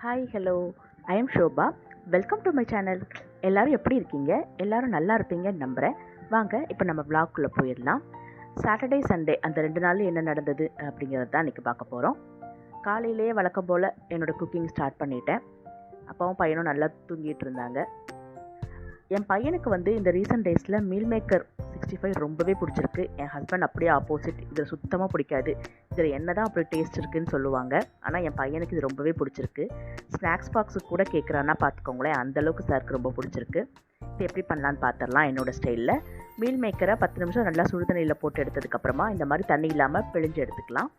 Hi hello I am Shobha. Welcome to my channel. எல்லோரும் எப்படி இருக்கீங்க? எல்லோரும் நல்லா இருப்பீங்கன்னு நம்புகிறேன். வாங்க இப்போ நம்ம vlogக்குள்ளே போயிடலாம். சாட்டர்டே சண்டே அந்த 2 நாள் என்ன நடந்தது அப்படிங்கிறது தான் இன்றைக்கி பார்க்க போகிறோம். காலையிலேயே வழக்கம் போல் என்னோடய குக்கிங் ஸ்டார்ட் பண்ணிட்டேன். அப்பாவும் பையனும் நல்லா தூங்கிட்டு இருந்தாங்க. என் பையனுக்கு வந்து இந்த ரீசன்ட் டேஸில் மீல் மேக்கர் 65 ரொம்பவே பிடிச்சிருக்கு. என் ஹஸ்பண்ட் அப்படியே ஆப்போசிட், இதில் சுத்தமாக பிடிக்காது. இதில் என்ன தான் அப்படி டேஸ்ட் இருக்குதுன்னு சொல்லுவாங்க. ஆனால் என் பையனுக்கு இது ரொம்பவே பிடிச்சிருக்கு. ஸ்நாக்ஸ் பாக்ஸுக்கு கூட கேட்குறான்னா பார்த்துக்கோங்களேன், அந்தளவுக்கு சாருக்கு ரொம்ப பிடிச்சிருக்கு. இது எப்படி பண்ணலான்னு பார்த்துடலாம் என்னோடய ஸ்டைலில். மீல் மேக்கரை 10 நிமிஷம் நல்லா சுடுதண்ணியில் போட்டு எடுத்ததுக்கப்புறமா இந்த மாதிரி தண்ணி இல்லாமல் பிழிஞ்சு எடுத்துக்கலாம்.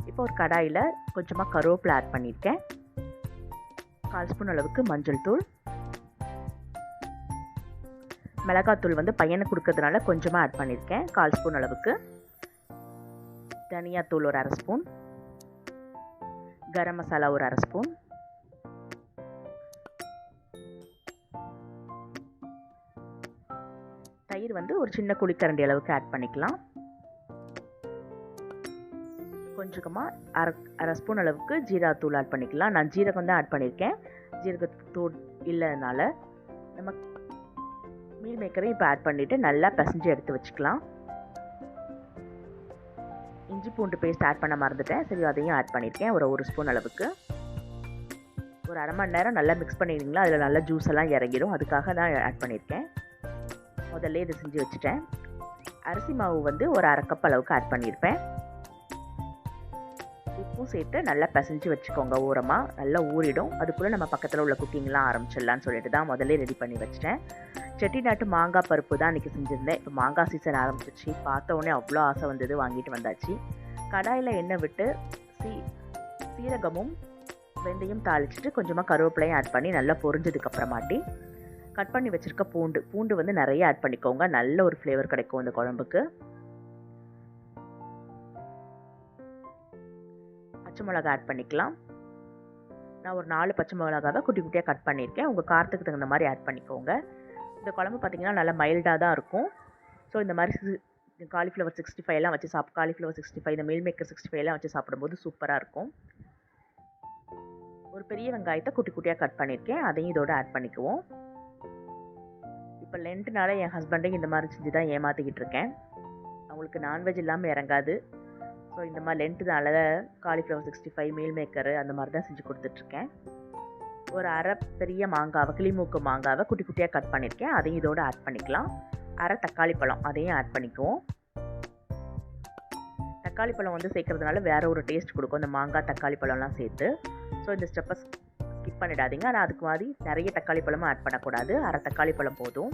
இப்போ ஒரு கடாயில் கொஞ்சமாக கருவேப்பிலை ஆட் பண்ணியிருக்கேன். 1/4 ஸ்பூன் அளவுக்கு மஞ்சள் தூள், மிளகாத்தூள் வந்து பையனுக்கு கொடுக்கறதுனால கொஞ்சமாக ஆட் பண்ணியிருக்கேன், 1/4 ஸ்பூன் அளவுக்கு. தனியாத்தூள் ஒரு 1/2 ஸ்பூன், கரம் மசாலா ஒரு 1/2 ஸ்பூன், தயிர் வந்து ஒரு சின்ன குழிக்கரண்டி அளவுக்கு ஆட் பண்ணிக்கலாம். கொஞ்சமாக 1/2 ஸ்பூன் அளவுக்கு ஜீரகத்தூள் ஆட் பண்ணிக்கலாம். நான் ஜீரகம் தான் ஆட் பண்ணியிருக்கேன், ஜீரகத்தூள் இல்லைனால. நம்ம மீல் மேக்கரையும் இப்போ ஆட் பண்ணிவிட்டு நல்லா பிசைஞ்சு எடுத்து வச்சுக்கலாம். இஞ்சி பூண்டு பேஸ்ட் ஆட் பண்ண மறந்துட்டேன், சரி அதையும் ஆட் பண்ணியிருக்கேன் ஒரு ஸ்பூன் அளவுக்கு. ஒரு 1/2 மணி நேரம் நல்லா மிக்ஸ் பண்ணிடுங்களா, அதில் நல்லா ஜூஸ் எல்லாம் இறங்கிடும், அதுக்காக தான் ஆட் பண்ணியிருக்கேன். முதல்ல இதை செஞ்சு வச்சுட்டேன். அரிசி மாவு வந்து ஒரு 1/2 கப் அளவுக்கு ஆட் பண்ணியிருப்பேன். உப்பும் சேர்த்து நல்லா பிசைஞ்சு வச்சுக்கோங்க. ஓரமாக நல்லா ஊறிடும், அதுக்குள்ளே நம்ம பக்கத்தில் உள்ள குக்கிங்லாம் ஆரம்பிச்சிடலான்னு சொல்லிட்டு தான் முதல்ல ரெடி பண்ணி வச்சிட்டேன். செட்டிநாட்டு மாங்காய் பருப்பு தான் இன்றைக்கி செஞ்சுருந்தேன். இப்போ மாங்காய் சீசன் ஆரம்பிச்சிச்சு, பார்த்த உடனே அவ்வளோ ஆசை வந்தது, வாங்கிட்டு வந்தாச்சு. கடாயில் எண்ணெய் விட்டு சீரகமும் வெந்தயம் தாளிச்சிட்டு கொஞ்சமாக கருவேப்பிலையும் ஆட் பண்ணி நல்லா பொரிஞ்சதுக்கப்புறமாட்டி கட் பண்ணி வச்சுருக்க பூண்டு வந்து நிறைய ஆட் பண்ணிக்கோங்க, நல்ல ஒரு ஃப்ளேவர் கிடைக்கும் இந்த குழம்புக்கு. பச்சை மிளகா ஆட் பண்ணிக்கலாம். நான் ஒரு 4 பச்சை மிளகாவை குட்டி குட்டியாக கட் பண்ணியிருக்கேன். உங்கள் காரத்துக்கு தகுந்த மாதிரி ஆட் பண்ணிக்கோங்க. இந்த குழம்பு பார்த்திங்கன்னா நல்லா மைல்டாக தான் இருக்கும். ஸோ இந்த மாதிரி காலிஃப்ளவர் 65 வச்சு காலிஃப்ளவர் 65, இந்த மீல் மேக்கர் 65 வச்சு சாப்பிடும்போது சூப்பராக இருக்கும். ஒரு பெரிய வெங்காயத்தை குட்டி குட்டியாக கட் பண்ணியிருக்கேன், அதையும் இதோட ஆட் பண்ணிக்குவோம். இப்போ லென்ட்னால என் ஹஸ்பண்டையும் இந்த மாதிரி செஞ்சு தான் ஏமாற்றிக்கிட்டு இருக்கேன். அவங்களுக்கு நான்வெஜ் இல்லாமல் இறங்காது. ஸோ இந்த மாதிரி லென்ட்னால காலிஃப்ளவர் 65, மீல் மேக்கரு அந்த மாதிரி தான் செஞ்சு கொடுத்துட்ருக்கேன். ஒரு 1/2 பெரிய மாங்காவை, கிளிமூக்கு மாங்காவை குட்டி குட்டியாக கட் பண்ணியிருக்கேன், அதையும் இதோடு ஆட் பண்ணிக்கலாம். 1/2 தக்காளி பழம், அதையும் ஆட் பண்ணிக்குவோம். தக்காளி பழம் வந்து சேர்க்கறதுனால வேற ஒரு டேஸ்ட் கொடுக்கும், இந்த மாங்காய் தக்காளி பழம்லாம் சேர்த்து. ஸோ இந்த ஸ்டெப்பை ஸ்கிப் பண்ணிடாதீங்க. ஆனால் அதுக்கு மாதிரி நிறைய தக்காளி பழமும் ஆட் பண்ணக்கூடாது, 1/2 தக்காளி பழம் போதும்.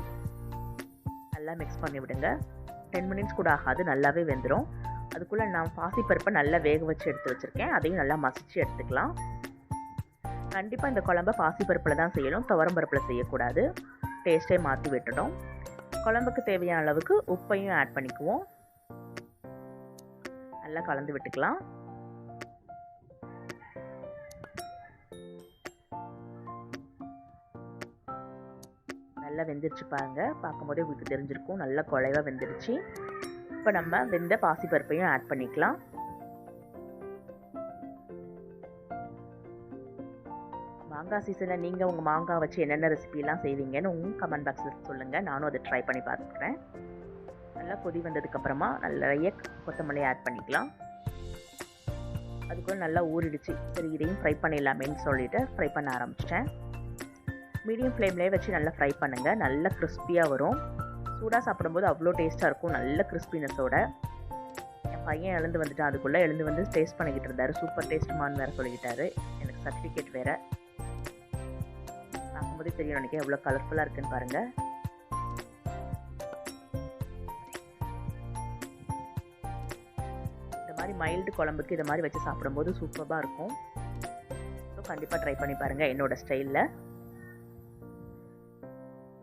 நல்லா மிக்ஸ் பண்ணி விடுங்க. 10 மினிட்ஸ் கூட ஆகாது, நல்லாவே வெந்துடும். அதுக்குள்ளே நான் பாசிப்பருப்பை நல்லா வேக வச்சு எடுத்து வச்சுருக்கேன், அதையும் நல்லா மசிச்சு எடுத்துக்கலாம். கண்டிப்பாக இந்த குழம்பை பாசிப்பருப்பில் தான் செய்யணும், துவரம்பருப்பில் செய்யக்கூடாது, டேஸ்ட்டே மாற்றி விட்டுடும். குழம்புக்கு தேவையான அளவுக்கு உப்பையும் ஆட் பண்ணிக்குவோம். நல்லா கலந்து விட்டுக்கலாம். நல்லா வெந்துருச்சு பாருங்க, பார்க்கும்போதே உங்களுக்கு தெரிஞ்சிருக்கும், நல்லா குழைவாக வெந்துருச்சு. இப்போ நம்ம வெந்த பாசிப்பருப்பையும் ஆட் பண்ணிக்கலாம். மாங்காய் சீசனில் நீங்கள் உங்கள் மாங்காய் வச்சு என்னென்ன ரெசிபிலாம் செய்வீங்கன்னு உங்கள் கமெண்ட் பாக்ஸில் சொல்லுங்கள், நானும் அதை ட்ரை பண்ணி பார்த்துக்கிறேன். நல்லா கொதி வந்ததுக்கப்புறமா நிறைய கொத்தமல்லி ஆட் பண்ணிக்கலாம். அதுக்குள்ள நல்லா ஊறிடுச்சு, சரி இதையும் ஃப்ரை பண்ணிடலாமேன்னு சொல்லிவிட்டு ஃப்ரை பண்ண ஆரம்பிச்சிட்டேன். மீடியம் ஃப்ளேம்லேயே வச்சு நல்லா ஃப்ரை பண்ணுங்கள், நல்லா கிறிஸ்பியாக வரும். சூடாக சாப்பிடும்போது அவ்வளோ டேஸ்ட்டாக இருக்கும், நல்ல கிறிஸ்பினஸோட. என் பையன் எழுந்து வந்துட்டான், அதுக்குள்ளே எழுந்து வந்து டேஸ்ட் பண்ணிக்கிட்டு இருந்தார். சூப்பர் டேஸ்ட்டுமான்னு வேறு சொல்லிக்கிட்டாரு, எனக்கு சர்டிஃபிகேட் வேறு. பார்க்கும்போதே தெரியும் நினைக்கிறேன் எவ்வளோ கலர்ஃபுல்லாக இருக்குன்னு பாருங்கள். இந்த மாதிரி மைல்டு குழம்புக்கு இதை மாதிரி வச்சு சாப்பிடும்போது சூப்பராக இருக்கும். ஸோ கண்டிப்பாக ட்ரை பண்ணி பாருங்கள் என்னோடய ஸ்டைலில்.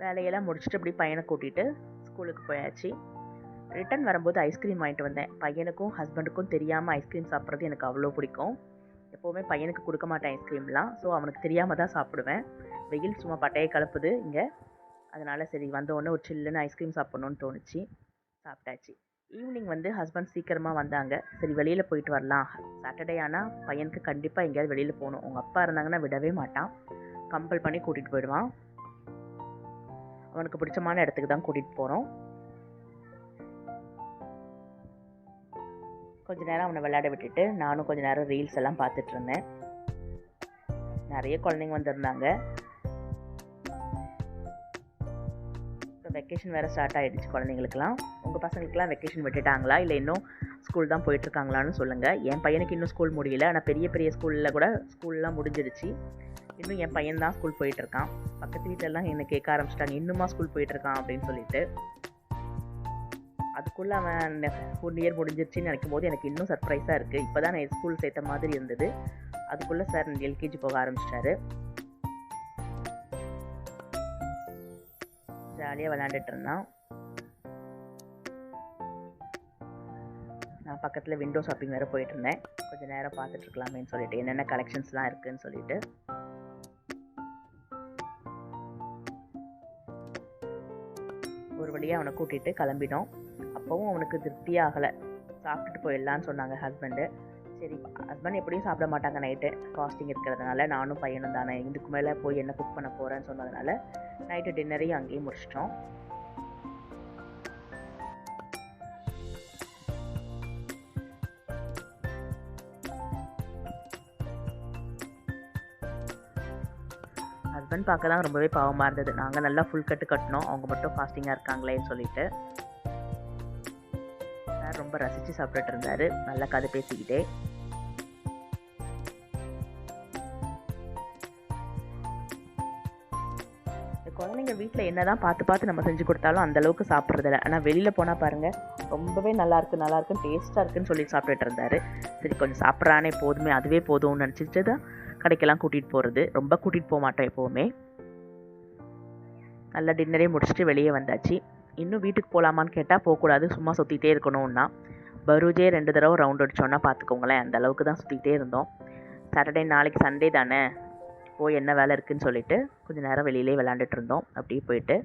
வேலையெல்லாம் முடிச்சுட்டு அப்படி பையனை கூட்டிகிட்டு ஸ்கூலுக்கு போயாச்சு. ரிட்டன் வரும்போது ஐஸ்கிரீம் வாங்கிட்டு வந்தேன். பையனுக்கும் ஹஸ்பண்டுக்கும் தெரியாமல் ஐஸ்கிரீம் சாப்பிட்றது எனக்கு அவ்வளோ பிடிக்கும். எப்போவுமே பையனுக்கு கொடுக்க மாட்டேன் ஐஸ்கிரீம்லாம், ஸோ அவனுக்கு தெரியாமல் தான் சாப்பிடுவேன். வெயில் சும்மா பட்டையை கலப்புது இங்கே, அதனால் சரி வந்தோடனே ஒரு சில்லுன்னு ஐஸ்கிரீம் சாப்பிட்ணுன்னு தோணுச்சு, சாப்பிட்டாச்சு. ஈவினிங் வந்து ஹஸ்பண்ட் சீக்கிரமாக வந்தாங்க. சரி வெளியில் போயிட்டு வரலாம். சாட்டர்டே ஆனால் பையனுக்கு கண்டிப்பாக எங்கேயாவது வெளியில் போகணும். அவங்க அப்பா இருந்தாங்கன்னா விடவே மாட்டான். கம்பல் பண்ணி கூட்டிகிட்டு போயிடுவான். அவனுக்கு பிடிச்சமான இடத்துக்கு தான் கூட்டிகிட்டு போகிறோம். கொஞ்ச நேரம் அவனை விளையாட விட்டுட்டு நானும் கொஞ்ச நேரம் ரீல்ஸ் எல்லாம் பார்த்துட்டு இருந்தேன். நிறைய குழந்தைங்க வந்திருந்தாங்க. இப்போ வெக்கேஷன் வேறு ஸ்டார்ட் ஆகிடுச்சு குழந்தைங்களுக்குலாம். உங்கள் பசங்களுக்குலாம் வெக்கேஷன் விட்டுட்டாங்களா இல்லை இன்னும் ஸ்கூல் தான் போயிட்டுருக்காங்களான்னு சொல்லுங்கள். என் பையனுக்கு இன்னும் ஸ்கூல் முடியல. ஆனால் பெரிய பெரிய ஸ்கூலில் கூட ஸ்கூல்லாம் முடிஞ்சிடுச்சு. இன்னும் என் பையன் தான் ஸ்கூல் போயிட்டுருக்கான். பக்கத்து வீட்டிலலாம் என்னை கேட்க ஆரம்பிச்சிட்டாங்க, இன்னுமா ஸ்கூல் போயிட்டுருக்கான் அப்படின்னு சொல்லிட்டு. அதுக்குள்ளே அவன் 1 இயர் முடிஞ்சிருச்சுன்னு நினைக்கும் போது எனக்கு இன்னும் சர்ப்ரைஸாக இருக்குது. இப்போ தான் நான் ஸ்கூல் சேர்த்த மாதிரி இருந்தது. அதுக்குள்ளே சார் எல்கேஜி போக ஆரம்பிச்சிட்டாரு. ஜாலியாக விளாண்டுட்டு இருந்தான். நான் பக்கத்தில் விண்டோ ஷாப்பிங் வேறு போயிட்டு இருந்தேன். கொஞ்சம் நேரம் பார்த்துட்ருக்கலாமேன்னு சொல்லிட்டு என்னென்ன கலெக்ஷன்ஸ்லாம் இருக்குதுன்னு சொல்லிட்டு. ஒரு வழியாக அவனை கூட்டிகிட்டு கிளம்பினோம். அப்போவும் அவனுக்கு திருப்தியாகலை. சாப்பிட்டுட்டு போயிடலான்னு சொன்னாங்க ஹஸ்பண்டு. சரி, ஹஸ்பண்ட் எப்படியும் சாப்பிட மாட்டாங்க நைட்டு, ஃபாஸ்டிங் இருக்கிறதுனால. நானும் பையனும் தானே, இதுக்கு மேலே போய் என்ன குக் பண்ண போகிறேன்னு சொன்னதுனால நைட்டு டின்னரையும் அங்கேயும் முடிச்சிட்டோம். ஹஸ்பண்ட் பார்க்க தான் ரொம்பவே பாவமாக இருந்தது. நாங்கள் நல்லா ஃபுல் கட்டு கட்டினோம், அவங்க மட்டும் ஃபாஸ்டிங்காக இருக்காங்களேன்னு சொல்லிட்டு. சார் ரொம்ப ரசித்து சாப்பிட்டுட்டு இருந்தார், நல்லா கதை பேசிக்கிட்டே. குழந்தைங்க வீட்டில் என்ன தான் பார்த்து பார்த்து நம்ம செஞ்சு கொடுத்தாலும் அந்தளவுக்கு சாப்பிட்றதில்ல. ஆனால் வெளியில் போனால் பாருங்கள், ரொம்பவே நல்லாயிருக்கு டேஸ்ட்டாக இருக்குன்னு சொல்லி சாப்பிட்டுட்டு இருந்தார். சரி கொஞ்சம் சாப்பிட்றானே போதுமே, அதுவே போதும்னு நினச்சிட்டு தான் கடைக்கெல்லாம் கூட்டிகிட்டு போகிறது. ரொம்ப கூட்டிகிட்டு போக மாட்டோம் எப்போவுமே. நல்லா டின்னரே முடிச்சுட்டு வெளியே வந்தாச்சு. இன்னும் வீட்டுக்கு போகலாமான்னு கேட்டால் போகக்கூடாது, சும்மா சுற்றிகிட்டே இருக்கணும்னா. பரூஜே 2 தடவை ரவுண்ட் அடித்தோன்னா பார்த்துக்கோங்களேன், அந்த அளவுக்கு தான் சுற்றிக்கிட்டே இருந்தோம். சாட்டர்டே நாளைக்கு சண்டே தானே, போய் என்ன வேலை இருக்குதுன்னு சொல்லிட்டு கொஞ்சம் நேரம் வெளியிலே விளாண்டுட்டு இருந்தோம். அப்படியே போயிட்டு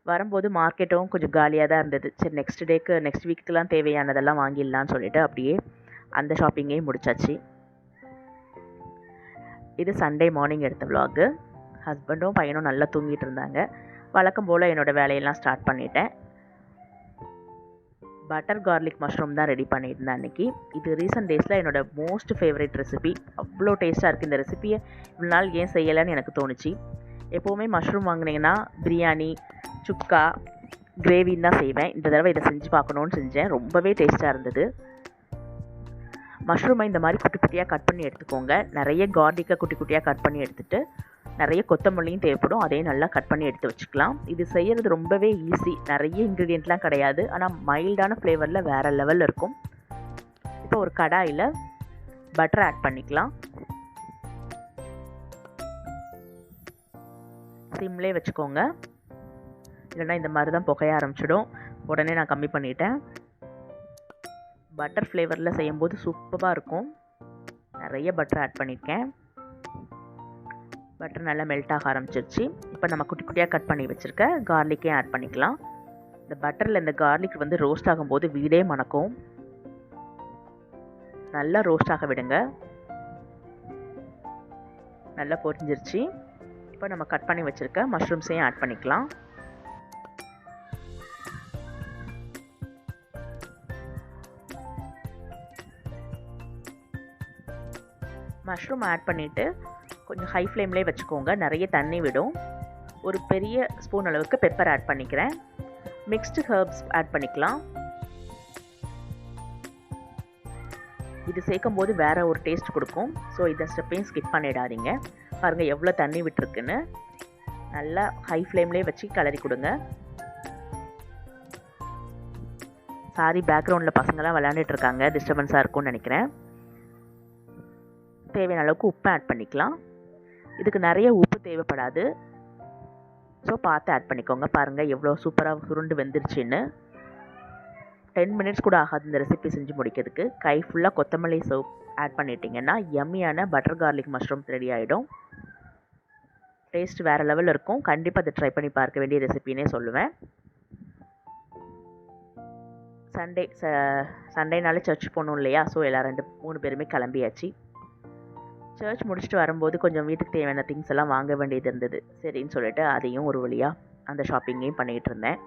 வரும்போது மார்க்கெட்டும் கொஞ்சம் காலியாக தான் இருந்தது. சரி நெக்ஸ்ட் வீக்குக்கெலாம் தேவையானதெல்லாம் வாங்கிடலான்னு சொல்லிட்டு அப்படியே அந்த ஷாப்பிங்கையும் முடிச்சாச்சு. இது சண்டே மார்னிங் எடுத்த விலாகு. ஹஸ்பண்டும் பையனும் நல்லா தூங்கிட்டு இருந்தாங்க. வழக்கம் போல் என்னோடய வேலையெல்லாம் ஸ்டார்ட் பண்ணிட்டேன். பட்டர் கார்லிக் மஷ்ரூம் தான் ரெடி பண்ணியிருந்தேன் அன்றைக்கி. இது ரீசெண்ட் டேஸில் என்னோடய மோஸ்ட் ஃபேவரட் ரெசிபி. அவ்வளோ டேஸ்ட்டாக இருக்குது. இந்த ரெசிபியை இவ்வளோ நாள் ஏன் செய்யலைன்னு எனக்கு தோணுச்சு. எப்போவுமே மஷ்ரூம் வாங்கினீங்கன்னா பிரியாணி, சுக்கா, கிரேவின்னு தான் செய்வேன். இந்த தடவை இதை செஞ்சு பார்க்கணுன்னு செஞ்சேன். ரொம்பவே டேஸ்ட்டாக இருந்தது. மஷ்ரூமை இந்த மாதிரி குட்டி குட்டியாக கட் பண்ணி எடுத்துக்கோங்க. நிறைய கார்லிக்கை குட்டி குட்டியாக கட் பண்ணி எடுத்துகிட்டு நிறைய கொத்தமல்லியும் தேவைப்படும், அதையும் நல்லா கட் பண்ணி எடுத்து வச்சுக்கலாம். இது செய்கிறது ரொம்பவே ஈஸி. நிறைய இன்க்ரீடியண்ட்லாம் கிடையாது, ஆனால் மைல்டான ஃப்ளேவரில் வேறு லெவலில் இருக்கும். இப்போ ஒரு கடாயில் பட்டர் ஆட் பண்ணிக்கலாம். சிம்லே வச்சுக்கோங்க, இல்லைன்னா இந்த மாதிரி தான் புகைய ஆரம்பிச்சிடும். உடனே நான் கம்மி பண்ணிட்டேன். பட்டர் ஃப்ளேவரில் செய்யும்போது சூப்பராக இருக்கும். நிறைய பட்டர் ஆட் பண்ணியிருக்கேன். பட்டர் நல்லா மெல்ட் ஆக ஆரம்பிச்சிருச்சு. இப்போ நம்ம குட்டி குட்டியாக கட் பண்ணி வச்சுருக்க கார்லிக்கையும் ஆட் பண்ணிக்கலாம். இந்த பட்டரில் இந்த கார்லிக் வந்து ரோஸ்ட் ஆகும்போது வீடே மணக்கும். நல்லா ரோஸ்ட் ஆக விடுங்க. நல்லா பொரிஞ்சிருச்சு. இப்போ நம்ம கட் பண்ணி வச்சுருக்க மஷ்ரூம்ஸையும் ஆட் பண்ணிக்கலாம். மஷ்ரூம் ஆட் பண்ணிவிட்டு கொஞ்சம் ஹை ஃப்ளேம்லேயே வச்சுக்கோங்க, நிறைய தண்ணி விடும். ஒரு பெரிய ஸ்பூன் அளவுக்கு பெப்பர் ஆட் பண்ணிக்கிறேன். மிக்ஸ்டு ஹர்ப்ஸ் ஆட் பண்ணிக்கலாம். இது சேர்க்கும் போது வேறு ஒரு டேஸ்ட் கொடுக்கும். ஸோ இந்த ஸ்டெப்பையும் ஸ்கிப் பண்ணிடாதீங்க. பாருங்கள் எவ்வளோ தண்ணி விட்டுருக்குன்னு. நல்லா ஹை ஃப்ளேம்லேயே வச்சு கிளறி கொடுங்க. சாரி, பேக்ரவுண்டில் பசங்களாம் விளையாண்டுட்டு இருக்காங்க, டிஸ்டர்பன்ஸாக இருக்கும்னு நினைக்கிறேன். தேவையான அளவுக்கு உப்பு ஆட் பண்ணிக்கலாம். இதுக்கு நிறைய உப்பு தேவைப்படாது, ஸோ பார்த்து ஆட் பண்ணிக்கோங்க. பாருங்கள் எவ்வளோ சூப்பராக சுருண்டு வெந்துருச்சுன்னு. 10 மினிட்ஸ் கூட ஆகாது இந்த ரெசிபி செஞ்சு முடிக்கிறதுக்கு. கை ஃபுல்லாக கொத்தமல்லி சோப் ஆட் பண்ணிட்டீங்கன்னா யம்மியான பட்டர் கார்லிக் மஷ்ரூம் ரெடி ஆகிடும். டேஸ்ட் வேறு லெவலில் இருக்கும். கண்டிப்பாக அதை ட்ரை பண்ணி பார்க்க வேண்டிய ரெசிபின்னே சொல்லுவேன். சண்டேனாலே சர்ச் போகணும் இல்லையா, ஸோ எல்லாம் 3 பேருமே கிளம்பியாச்சு. சர்ச் முடிச்சுட்டு வரும்போது கொஞ்சம் வீட்டுக்கு தேவையான திங்ஸ் எல்லாம் வாங்க வேண்டியது இருந்தது. சரின்னு சொல்லிட்டு அதையும் ஒரு வழியாக அந்த ஷாப்பிங்கையும் பண்ணிகிட்டு இருந்தேன்.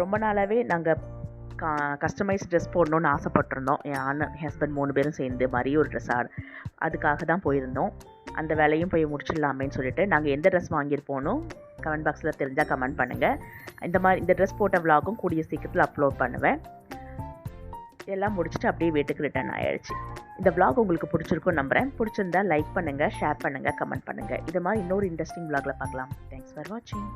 ரொம்ப நாளாகவே நாங்கள் கஸ்டமைஸ் ட்ரெஸ் போடணுன்னு ஆசைப்பட்டிருந்தோம். என் ஹஸ்பண்ட் 3 பேரும் சேர்ந்து மாதிரி ஒரு ட்ரெஸ் அதுக்காக தான் போயிருந்தோம். அந்த வேலையும் போய் முடிச்சிடலாமேன்னு சொல்லிட்டு நாங்கள் எந்த ட்ரெஸ் வாங்கியிருப்போனோ கமெண்ட் பாக்ஸில் தெரிஞ்சால் கமெண்ட் பண்ணுங்கள். இந்த ட்ரெஸ் போட்ட விலாகும் கூடிய சீக்கிரத்தில் அப்லோட் பண்ணுவேன். எல்லாம் முடிச்சுட்டு அப்படியே வீட்டுக்கு ரிட்டர்ன் ஆயிடுச்சு. இந்த விலாக் உங்களுக்கு பிடிச்சிருக்குன்னு நம்புகிறேன். பிடிச்சிருந்தா லைக் பண்ணுங்கள், ஷேர் பண்ணுங்கள், கமெண்ட் பண்ணுங்கள். இது மாதிரி இன்னொரு இன்ட்ரெஸ்டிங் விலாகில் பார்க்கலாம். தேங்க்ஸ் ஃபார் வாட்சிங்.